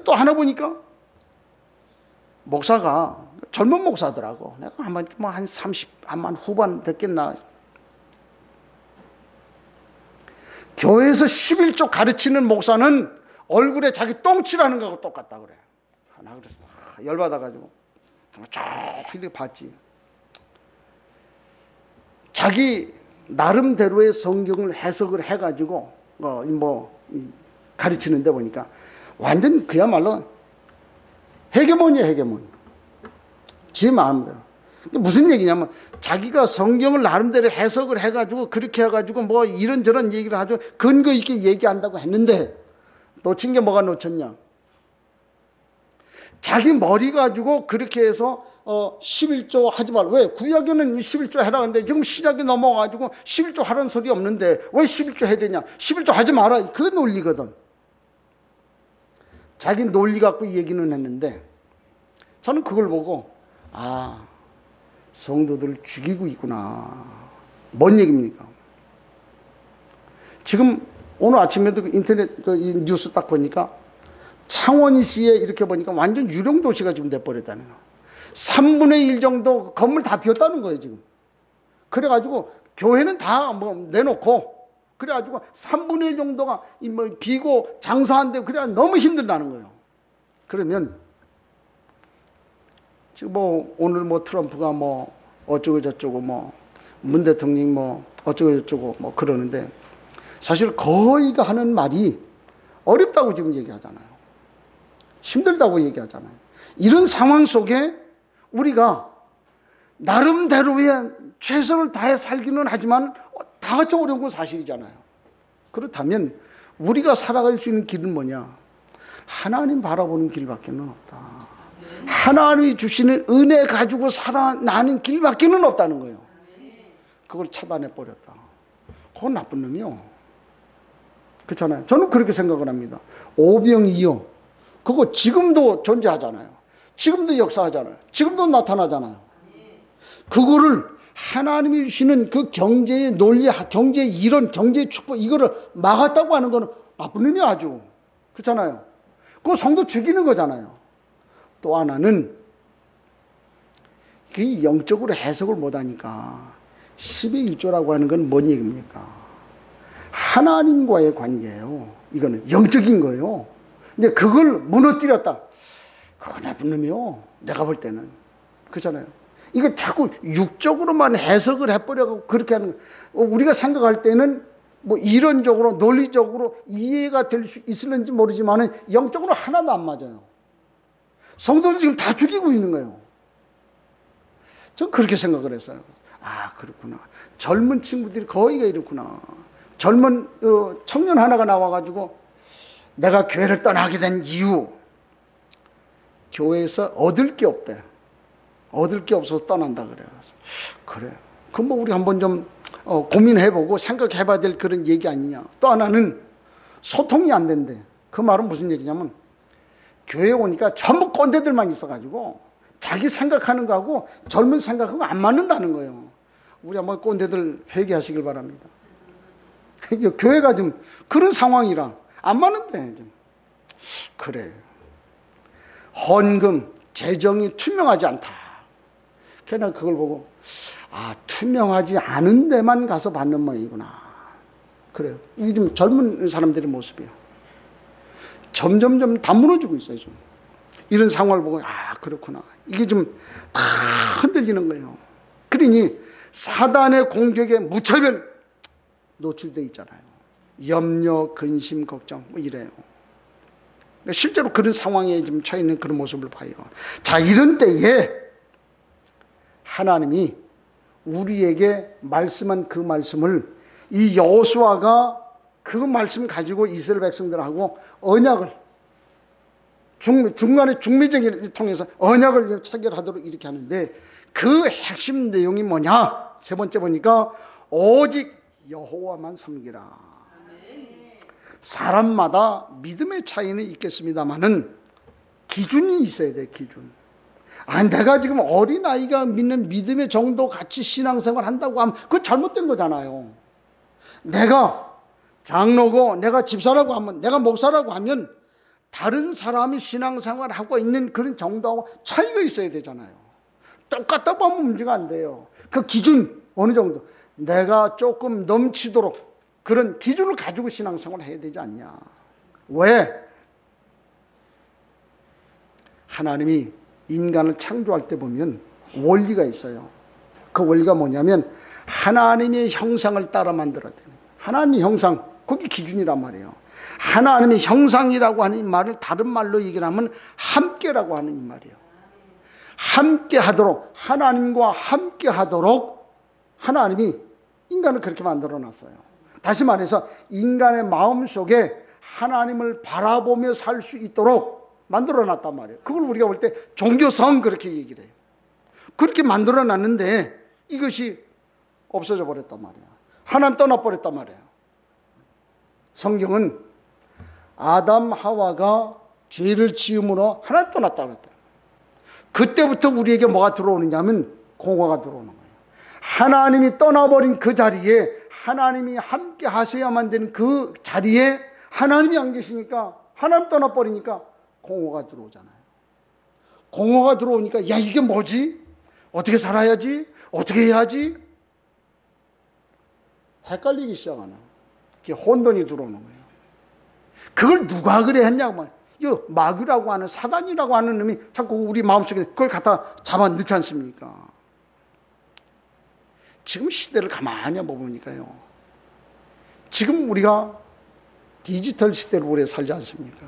A: 또 하나 보니까 목사가 젊은 목사더라고. 내가 한 30, 한 후반 됐겠나. 교회에서 11조 가르치는 목사는 얼굴에 자기 똥칠하는 거하고 똑같다 그래. 나 그랬어. 열받아가지고 쫙 이렇게 봤지. 자기 나름대로의 성경을 해석을 해가지고 가르치는데 보니까 완전 그야말로 헤게몬이야, 헤게몬. 지 마음대로. 무슨 얘기냐면 자기가 성경을 나름대로 해석을 해가지고 그렇게 해가지고 뭐 이런저런 얘기를 하죠. 근거 있게 얘기한다고 했는데 놓친 게 뭐가 놓쳤냐. 자기 머리 가지고 그렇게 해서 11조 하지 말라. 왜? 구약에는 11조 해라 하는데 지금 신약에 넘어가지고 11조 하라는 소리 없는데 왜 11조 해야 되냐? 11조 하지 마라. 그 논리거든. 자기 논리 갖고 얘기는 했는데 저는 그걸 보고 성도들을 죽이고 있구나. 뭔 얘기입니까? 지금 오늘 아침에도 인터넷 이 뉴스 딱 보니까 창원시에 이렇게 보니까 완전 유령 도시가 지금 돼버렸다는 거. 3분의 1 정도 건물 다 비었다는 거예요 지금. 그래가지고 교회는 다 뭐 내놓고 그래가지고 3분의 1 정도가 뭐 비고 장사한데 그래 너무 힘들다는 거예요. 그러면 지금 뭐 오늘 뭐 트럼프가 뭐 어쩌고 저쩌고 뭐 문 대통령이 뭐 어쩌고 저쩌고 뭐 그러는데 사실 거의가 하는 말이 어렵다고 지금 얘기하잖아요. 힘들다고 얘기하잖아요. 이런 상황 속에 우리가 나름대로의 최선을 다해 살기는 하지만 다 같이 어려운 건 사실이잖아요. 그렇다면 우리가 살아갈 수 있는 길은 뭐냐? 하나님 바라보는 길밖에 없다. 하나님이 주시는 은혜 가지고 살아나는 길밖에 없다는 거예요. 그걸 차단해 버렸다. 그건 나쁜 놈이요. 그렇잖아요. 저는 그렇게 생각을 합니다. 오병이어 그거 지금도 존재하잖아요. 지금도 역사하잖아요. 지금도 나타나잖아요. 그거를 하나님이 주시는 그 경제의 논리, 경제의 이론, 경제의 축복 이거를 막았다고 하는 거는 나쁜 놈이 아주. 그렇잖아요. 그거 성도 죽이는 거잖아요. 또 하나는 그 영적으로 해석을 못하니까 10의 1조라고 하는 건 뭔 얘기입니까? 하나님과의 관계예요. 이거는 영적인 거예요. 근데 그걸 무너뜨렸다. 그거 나쁜 놈이요. 내가 볼 때는. 그렇잖아요. 이거 자꾸 육적으로만 해석을 해버려고 그렇게 하는 거. 우리가 생각할 때는 뭐 이론적으로 논리적으로 이해가 될 수 있을는지 모르지만 영적으로 하나도 안 맞아요. 성도들 지금 다 죽이고 있는 거예요. 전 그렇게 생각을 했어요. 그렇구나. 젊은 친구들이 거의가 이렇구나. 젊은 청년 하나가 나와가지고 내가 교회를 떠나게 된 이유, 교회에서 얻을 게 없대. 얻을 게 없어서 떠난다 그래요. 그래. 그럼 뭐 우리 한번 좀 고민해보고 생각해봐야 될 그런 얘기 아니냐. 또 하나는 소통이 안 된대. 그 말은 무슨 얘기냐면 교회에 오니까 전부 꼰대들만 있어가지고 자기 생각하는 거하고 젊은 생각하고 안 맞는다는 거예요. 우리 한번 꼰대들 회개하시길 바랍니다. 교회가 좀 그런 상황이라 안 맞는데 좀. 그래. 헌금, 재정이 투명하지 않다. 그냥 그걸 보고 투명하지 않은 데만 가서 받는 모양이구나. 그래요. 이게 좀 젊은 사람들의 모습이에요. 점점점 다 무너지고 있어요. 좀. 이런 상황을 보고 그렇구나. 이게 좀 다 흔들리는 거예요. 그러니 사단의 공격에 무차별 노출되어 있잖아요. 염려, 근심, 걱정 뭐 이래요. 실제로 그런 상황에 좀 처해 있는 그런 모습을 봐요. 자, 이런 때에 하나님이 우리에게 말씀한 그 말씀을 이 여호수아가 그 말씀 가지고 이스라엘 백성들하고 언약을 중간에 중미쟁이를 통해서 언약을 체결하도록 이렇게 하는데 그 핵심 내용이 뭐냐? 세 번째 보니까 오직 여호와만 섬기라. 사람마다 믿음의 차이는 있겠습니다만은 기준이 있어야 돼. 기준. 내가 지금 어린아이가 믿는 믿음의 정도 같이 신앙생활 한다고 하면 그건 잘못된 거잖아요. 내가 장로고 내가 집사라고 하면 내가 목사라고 하면 다른 사람이 신앙생활 하고 있는 그런 정도하고 차이가 있어야 되잖아요. 똑같다고 하면 문제가 안 돼요. 그 기준 어느 정도 내가 조금 넘치도록 그런 기준을 가지고 신앙생활을 해야 되지 않냐. 왜? 하나님이 인간을 창조할 때 보면 원리가 있어요. 그 원리가 뭐냐면 하나님의 형상을 따라 만들어야 돼요. 하나님의 형상, 그게 기준이란 말이에요. 하나님의 형상이라고 하는 이 말을 다른 말로 얘기를 하면 함께라고 하는 이 말이에요. 함께 하도록, 하나님과 함께 하도록 하나님이 인간을 그렇게 만들어 놨어요. 다시 말해서 인간의 마음속에 하나님을 바라보며 살 수 있도록 만들어 놨단 말이에요. 그걸 우리가 볼 때 종교성 그렇게 얘기를 해요. 그렇게 만들어 놨는데 이것이 없어져 버렸단 말이야. 하나님 떠나버렸단 말이에요. 성경은 아담 하와가 죄를 지음으로 하나님 떠났다고 그랬다. 그때부터 우리에게 뭐가 들어오느냐 하면 공허가 들어오는 거예요. 하나님이 떠나버린 그 자리에 하나님이 함께 하셔야만 되는 그 자리에 하나님이 안 계시니까, 하나님 떠나버리니까 공허가 들어오잖아요. 공허가 들어오니까 야, 이게 뭐지? 어떻게 살아야지? 어떻게 해야지? 헷갈리기 시작하나. 이게 혼돈이 들어오는 거예요. 그걸 누가 그래 했냐고 말이에요. 이 마귀라고 하는, 사단이라고 하는 놈이 자꾸 우리 마음속에 그걸 갖다 잡아 넣지 않습니까? 지금 시대를 가만히 한번 보니까요, 지금 우리가 디지털 시대를 오래 살지 않습니까?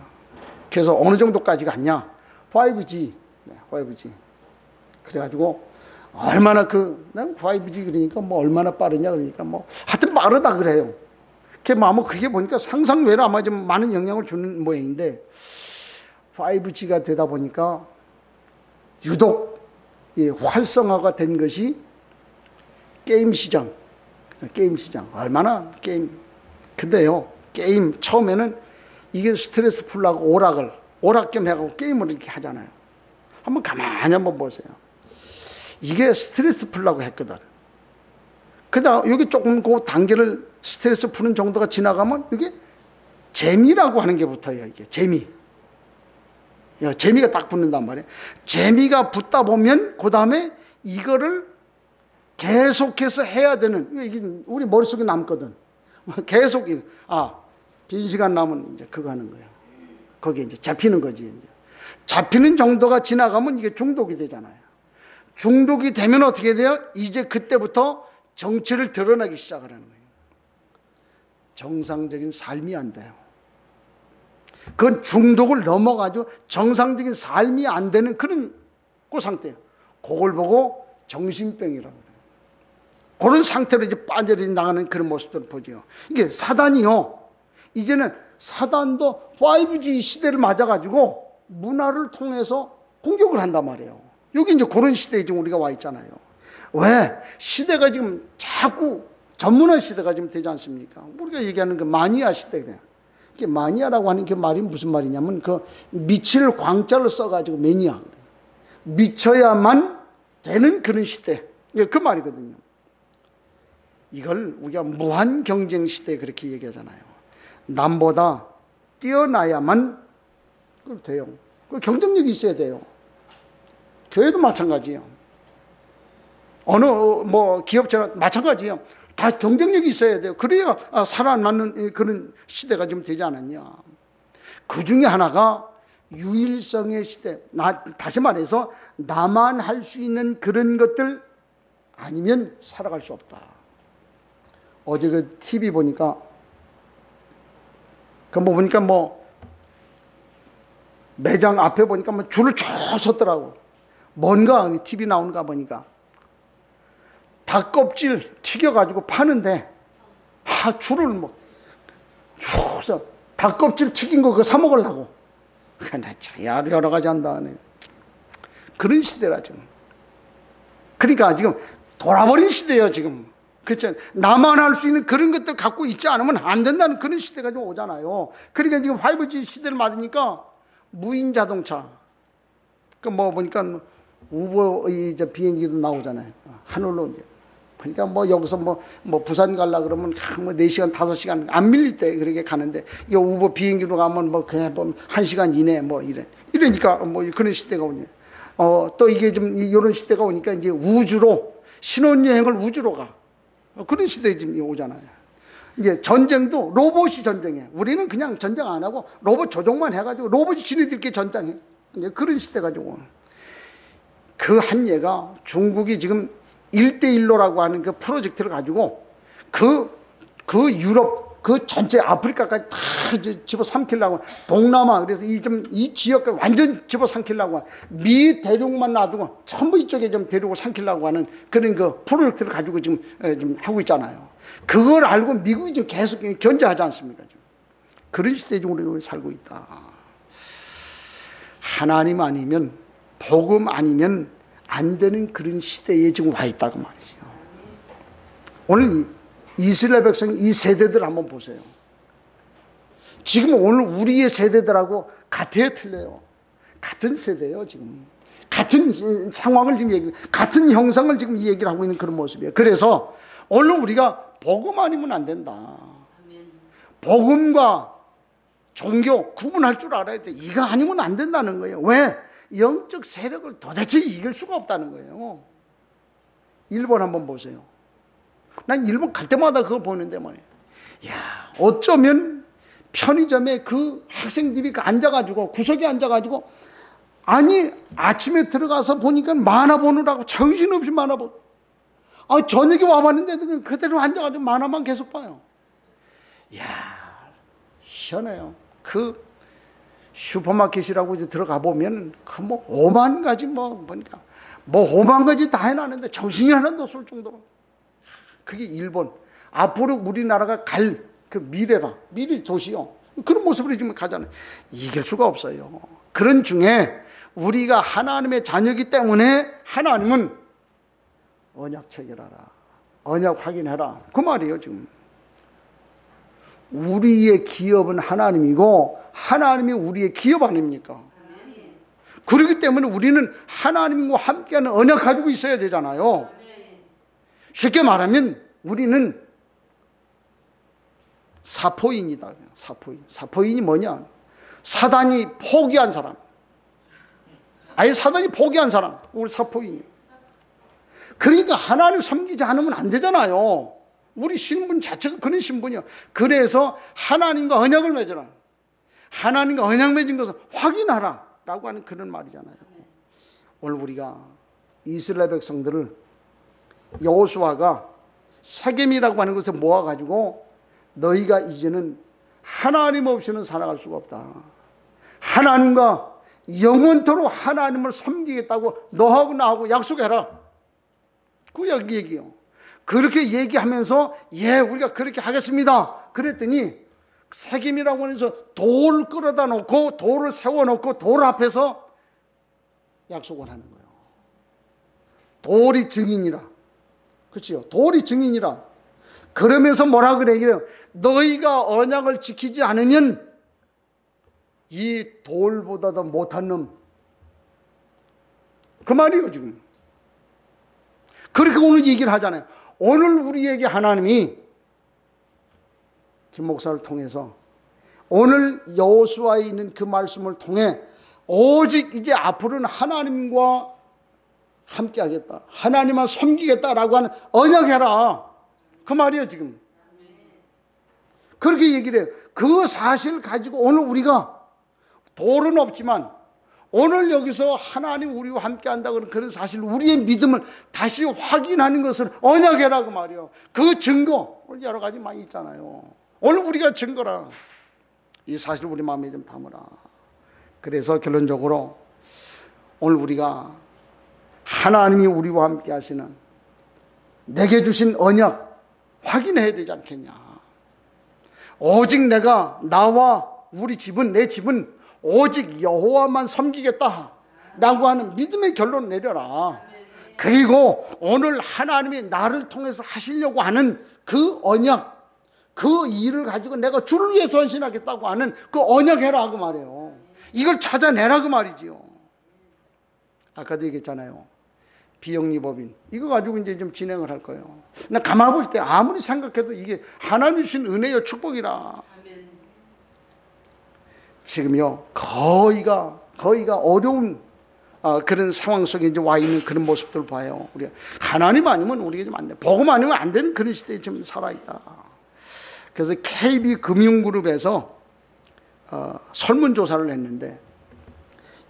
A: 그래서 어느 정도까지 갔냐? 5G, 5G. 그래가지고 얼마나 난 5G 그러니까 뭐 얼마나 빠르냐 그러니까 뭐 하여튼 빠르다 그래요. 그게 보니까 상상외로 아마 좀 많은 영향을 주는 모양인데, 5G가 되다 보니까 유독 활성화가 된 것이 게임 시장. 얼마나 게임. 근데요, 게임 처음에는 이게 스트레스 풀라고 오락겸 해가지고 게임을 이렇게 하잖아요. 한번 가만히 한번 보세요. 이게 스트레스 풀라고 했거든. 그다음 여기 조금 그 단계를 스트레스 푸는 정도가 지나가면 이게 재미라고 하는 게 붙어요. 이게 재미가 딱 붙는단 말이에요. 재미가 붙다 보면 그 다음에 이거를 계속해서 해야 되는, 이게 우리 머릿속에 남거든. 계속 빈 시간 남으면 이제 그거 하는 거예요. 거기에 이제 잡히는 거지. 이제. 잡히는 정도가 지나가면 이게 중독이 되잖아요. 중독이 되면 어떻게 돼요? 이제 그때부터 정체를 드러나기 시작하는 거예요. 정상적인 삶이 안 돼요. 그건 중독을 넘어가지고 정상적인 삶이 안 되는 그런 그 상태예요. 그걸 보고 정신병이라고 해요. 그런 상태로 이제 빠져나가는 그런 모습들을 보죠. 이게 사단이요, 이제는 사단도 5G 시대를 맞아가지고 문화를 통해서 공격을 한단 말이에요. 여기 이제 그런 시대에 지금 우리가 와 있잖아요. 왜? 시대가 지금 자꾸 전문화 시대가 지금 되지 않습니까? 우리가 얘기하는 그 마니아 시대예요. 이게 마니아라고 하는 그 말이 무슨 말이냐면 그 미칠 광자를 써가지고 매니아. 미쳐야만 되는 그런 시대. 그 말이거든요. 이걸 우리가 무한 경쟁 시대 그렇게 얘기하잖아요. 남보다 뛰어나야만 돼요. 그 경쟁력이 있어야 돼요. 교회도 마찬가지예요. 어느 기업체나 마찬가지예요. 다 경쟁력이 있어야 돼요. 그래야 살아남는 그런 시대가 좀 되지 않았냐. 그 중에 하나가 유일성의 시대. 다시 말해서 나만 할 수 있는 그런 것들 아니면 살아갈 수 없다. 어제 그 TV 보니까 매장 앞에 보니까 줄을 쭉 섰더라고. 뭔가 TV 나오는가 보니까 닭 껍질 튀겨가지고 파는데 줄을 쭉 서 닭 껍질 튀긴 거 그거 사 먹으려고. 여러 가지 한다. 그런 시대라 지금. 그러니까 지금 돌아버린 시대예요 지금. 그렇죠. 나만 할 수 있는 그런 것들 갖고 있지 않으면 안 된다는 그런 시대가 좀 오잖아요. 그러니까 지금 5G 시대를 맞으니까 무인 자동차. 보니까 우버 비행기도 나오잖아요. 하늘로 이제. 그러니까 여기서 부산 가려 그러면 4시간, 5시간 안 밀릴 때 그렇게 가는데, 이 우버 비행기로 가면 그냥 1시간 이내 이래. 이러니까 그런 시대가 오냐. 또 이게 좀 이런 시대가 오니까 이제 우주로, 신혼여행을 우주로 가. 그런 시대에 지금 오잖아요. 이제 전쟁도 로봇이 전쟁해. 우리는 그냥 전쟁 안 하고 로봇 조종만 해가지고 로봇이 지네들끼리 전쟁해. 이제 그런 시대가 좀. 그 한 예가 중국이 지금 1대1로라고 하는 그 프로젝트를 가지고 그 유럽, 그 전체 아프리카까지 다 집어삼키려고, 동남아, 그래서 이 지역까지 완전 집어삼키려고, 미 대륙만 놔두고 전부 이쪽에 좀 데리고 삼키려고 하는 그런 그 프로젝트를 가지고 지금 하고 있잖아요. 그걸 알고 미국이 지금 계속 견제하지 않습니까? 지금. 그런 시대에 지금 우리가 살고 있다. 하나님 아니면, 복음 아니면 안 되는 그런 시대에 지금 와 있다고 말이죠. 오늘 이스라엘 백성 이 세대들 한번 보세요. 지금 오늘 우리의 세대들하고 같아요, 틀려요? 같은 세대예요. 지금 같은 상황을 지금 같은 형상을 지금 이 얘기를 하고 있는 그런 모습이에요. 그래서 오늘 우리가 복음 아니면 안 된다. 복음과 종교 구분할 줄 알아야 돼. 이거 아니면 안 된다는 거예요. 왜? 영적 세력을 도대체 이길 수가 없다는 거예요. 일본 한번 보세요. 난 일본 갈 때마다 그거 보는데 말이에요. 야, 어쩌면 편의점에 그 학생들이 앉아가지고 구석에 앉아가지고 아니 아침에 들어가서 보니까 만화 보느라고 정신없이 만화 보. 저녁에 와봤는데 그대로 앉아가지고 만화만 계속 봐요. 야, 희한해요. 그 슈퍼마켓이라고 이제 들어가 보면 그 뭐 5만 가지 보니까 5만 가지 다 해놨는데 정신이 하나도 없을 정도로. 그게 일본. 앞으로 우리나라가 갈 그 미래 도시요. 그런 모습으로 지금 가잖아요. 이길 수가 없어요. 그런 중에 우리가 하나님의 자녀이기 때문에 하나님은 언약 체결하라. 언약 확인해라. 그 말이에요, 지금. 우리의 기업은 하나님이고 하나님이 우리의 기업 아닙니까? 그렇기 때문에 우리는 하나님과 함께하는 언약 가지고 있어야 되잖아요. 쉽게 말하면 우리는 사포인이다. 사포인. 사포인이 뭐냐? 사단이 포기한 사람. 아예 사단이 포기한 사람. 우리 사포인이에요. 그러니까 하나님 섬기지 않으면 안 되잖아요. 우리 신분 자체가 그런 신분이요. 그래서 하나님과 언약을 맺어라. 하나님과 언약 맺은 것을 확인하라 라고 하는 그런 말이잖아요. 오늘 우리가 이스라엘 백성들을 여호수아가 세겜이라고 하는 것을 모아가지고 너희가 이제는 하나님 없이는 살아갈 수가 없다. 하나님과 영원토록 하나님을 섬기겠다고 너하고 나하고 약속해라. 그 얘기요. 그렇게 얘기하면서 우리가 그렇게 하겠습니다. 그랬더니 세겜이라고 해서 돌 끌어다 놓고 돌을 세워놓고 돌 앞에서 약속을 하는 거예요. 돌이 증인이라. 그렇죠? 돌이 증인이라. 그러면서 뭐라 그래요? 너희가 언약을 지키지 않으면 이 돌보다 더 못한 놈. 그 말이에요, 지금. 그렇게 오늘 얘기를 하잖아요. 오늘 우리에게 하나님이 김 목사를 통해서 오늘 여호수아에 있는 그 말씀을 통해 오직 이제 앞으로는 하나님과 함께 하겠다. 하나님만 섬기겠다라고 하는 언약해라. 그 말이에요, 지금. 그렇게 얘기를 해요. 그 사실을 가지고 오늘 우리가 돌은 없지만 오늘 여기서 하나님 우리와 함께 한다는 그런 사실, 우리의 믿음을 다시 확인하는 것을 언약해라 그 말이에요. 그 증거 여러 가지 많이 있잖아요. 오늘 우리가 증거라. 이 사실 우리 마음에 좀 담으라. 그래서 결론적으로 오늘 우리가 하나님이 우리와 함께 하시는 내게 주신 언약 확인해야 되지 않겠냐. 오직 내가 나와 우리 집은 내 집은 오직 여호와만 섬기겠다 라고 하는 믿음의 결론을 내려라. 그리고 오늘 하나님이 나를 통해서 하시려고 하는 그 언약, 그 일을 가지고 내가 주를 위해서 헌신하겠다고 하는 그 언약해라 그 말이에요. 이걸 찾아내라 그 말이지요. 아까도 얘기했잖아요. 비영리법인 이거 가지고 이제 좀 진행을 할 거예요. 나 가만 볼 때 아무리 생각해도 이게 하나님 주신 은혜요 축복이라. 지금요 거의가 어려운 그런 상황 속에 이제 와 있는 그런 모습들을 봐요. 우리가 하나님 아니면 우리가 좀 안 돼. 복음 아니면 안 되는 그런 시대에 좀 살아 있다. 그래서 KB 금융그룹에서 설문조사를 했는데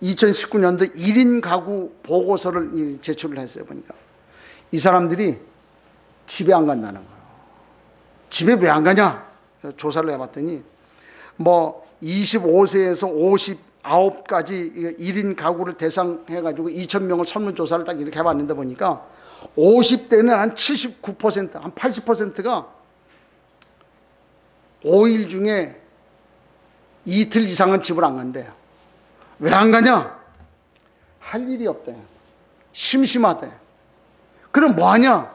A: 2019년도 1인 가구 보고서를 제출을 했어요. 보니까 이 사람들이 집에 안 간다는 거예요. 집에 왜 안 가냐? 조사를 해봤더니 25세에서 59까지 1인 가구를 대상해가지고 2,000명을 설문조사를 딱 이렇게 해봤는데 보니까 50대는 한 79%, 한 80%가 5일 중에 이틀 이상은 집을 안 간대요. 왜 안 가냐? 할 일이 없대요. 심심하대. 그럼 뭐하냐?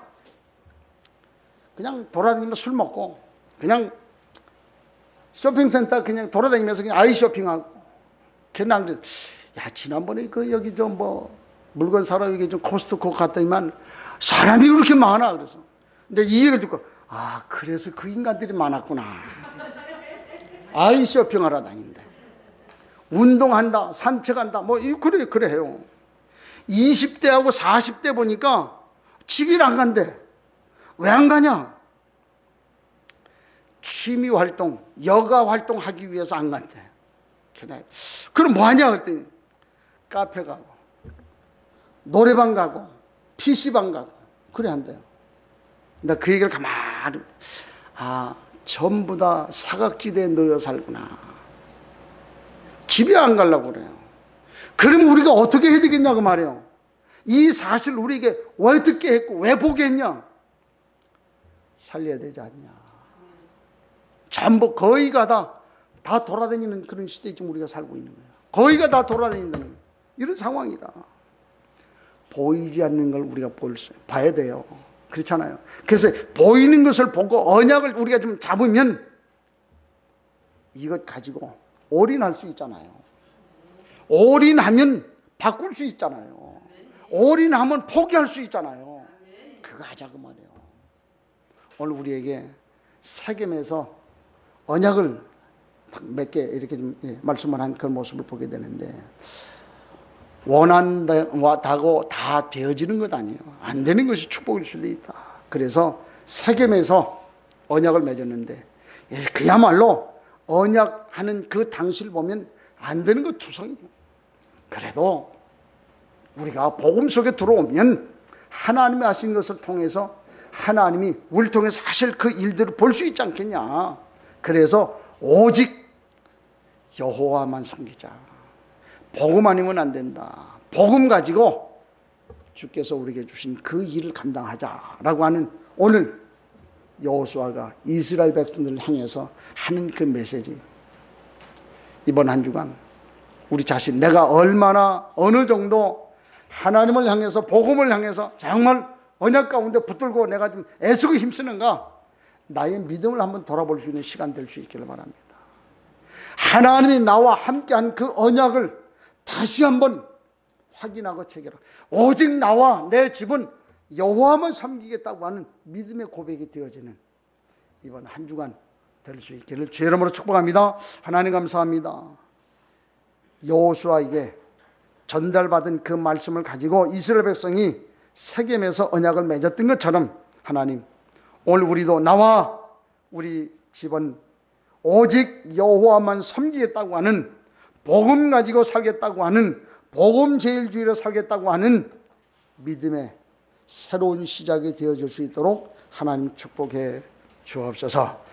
A: 그냥 돌아다니면서 술 먹고 그냥 쇼핑센터 그냥 돌아다니면서 그냥 아이 쇼핑하고. 그냥 야, 지난번에 그 여기 좀 뭐 물건 사러 여기 좀 코스트코 갔더니만 사람이 그렇게 많아. 그래서 근데 이 얘기를 듣고 아, 그래서 그 인간들이 많았구나. 아이 쇼핑하러 다닌대. 운동한다, 산책한다, 뭐 그래 해요. 20대하고 40대 보니까 집일 안 간대. 왜 안 가냐? 취미 활동, 여가 활동하기 위해서 안 간대. 그럼 뭐 하냐 그랬더니 카페 가고 노래방 가고 PC방 가고 그래 한대요. 나 그 얘기를 가만히 아, 전부 다 사각지대에 놓여 살구나. 집에 안 가려고 그래요. 그럼 우리가 어떻게 해야 되겠냐고 말이에요. 이 사실 우리에게 왜 듣게 했고 왜 보게 했냐? 살려야 되지 않냐. 전부 거의가 다 돌아다니는 그런 시대에 지금 우리가 살고 있는 거예요. 거의가 다 돌아다닌다는 이런 상황이라. 보이지 않는 걸 우리가 봐야 돼요. 그렇잖아요. 그래서 보이는 것을 보고 언약을 우리가 좀 잡으면 이것 가지고 올인할 수 있잖아요. 올인하면 바꿀 수 있잖아요. 올인하면 포기할 수 있잖아요. 그거 하자고 말이에요. 오늘 우리에게 세겜에서 언약을 몇 개 이렇게 좀 말씀을 한 그런 모습을 보게 되는데 원한다고 다 되어지는 것 아니에요. 안 되는 것이 축복일 수도 있다. 그래서 세겜에서 언약을 맺었는데 그야말로 언약하는 그 당시를 보면 안 되는 것 투성이에요. 그래도 우리가 복음 속에 들어오면 하나님이 하신 것을 통해서 하나님이 우리를 통해서 하실 그 일들을 볼 수 있지 않겠냐. 그래서 오직 여호와만 섬기자. 복음 아니면 안 된다. 복음 가지고 주께서 우리에게 주신 그 일을 감당하자라고 하는 오늘 여호수아가 이스라엘 백성들을 향해서 하는 그 메시지. 이번 한 주간 우리 자신 내가 얼마나 어느 정도 하나님을 향해서 복음을 향해서 정말 언약 가운데 붙들고 내가 좀 애쓰고 힘쓰는가, 나의 믿음을 한번 돌아볼 수 있는 시간 될 수 있기를 바랍니다. 하나님이 나와 함께한 그 언약을 다시 한번 확인하고 체결하고 오직 나와 내 집은 여호와만 섬기겠다고 하는 믿음의 고백이 되어지는 이번 한 주간 될 수 있기를 주의 이름으로 축복합니다. 하나님 감사합니다. 여호수아에게 전달받은 그 말씀을 가지고 이스라엘 백성이 세겜에서 언약을 맺었던 것처럼 하나님, 오늘 우리도 나와 우리 집은 오직 여호와만 섬기겠다고 하는, 복음 가지고 살겠다고 하는, 복음 제일주의로 살겠다고 하는 믿음의 새로운 시작이 되어질 수 있도록 하나님 축복해 주옵소서.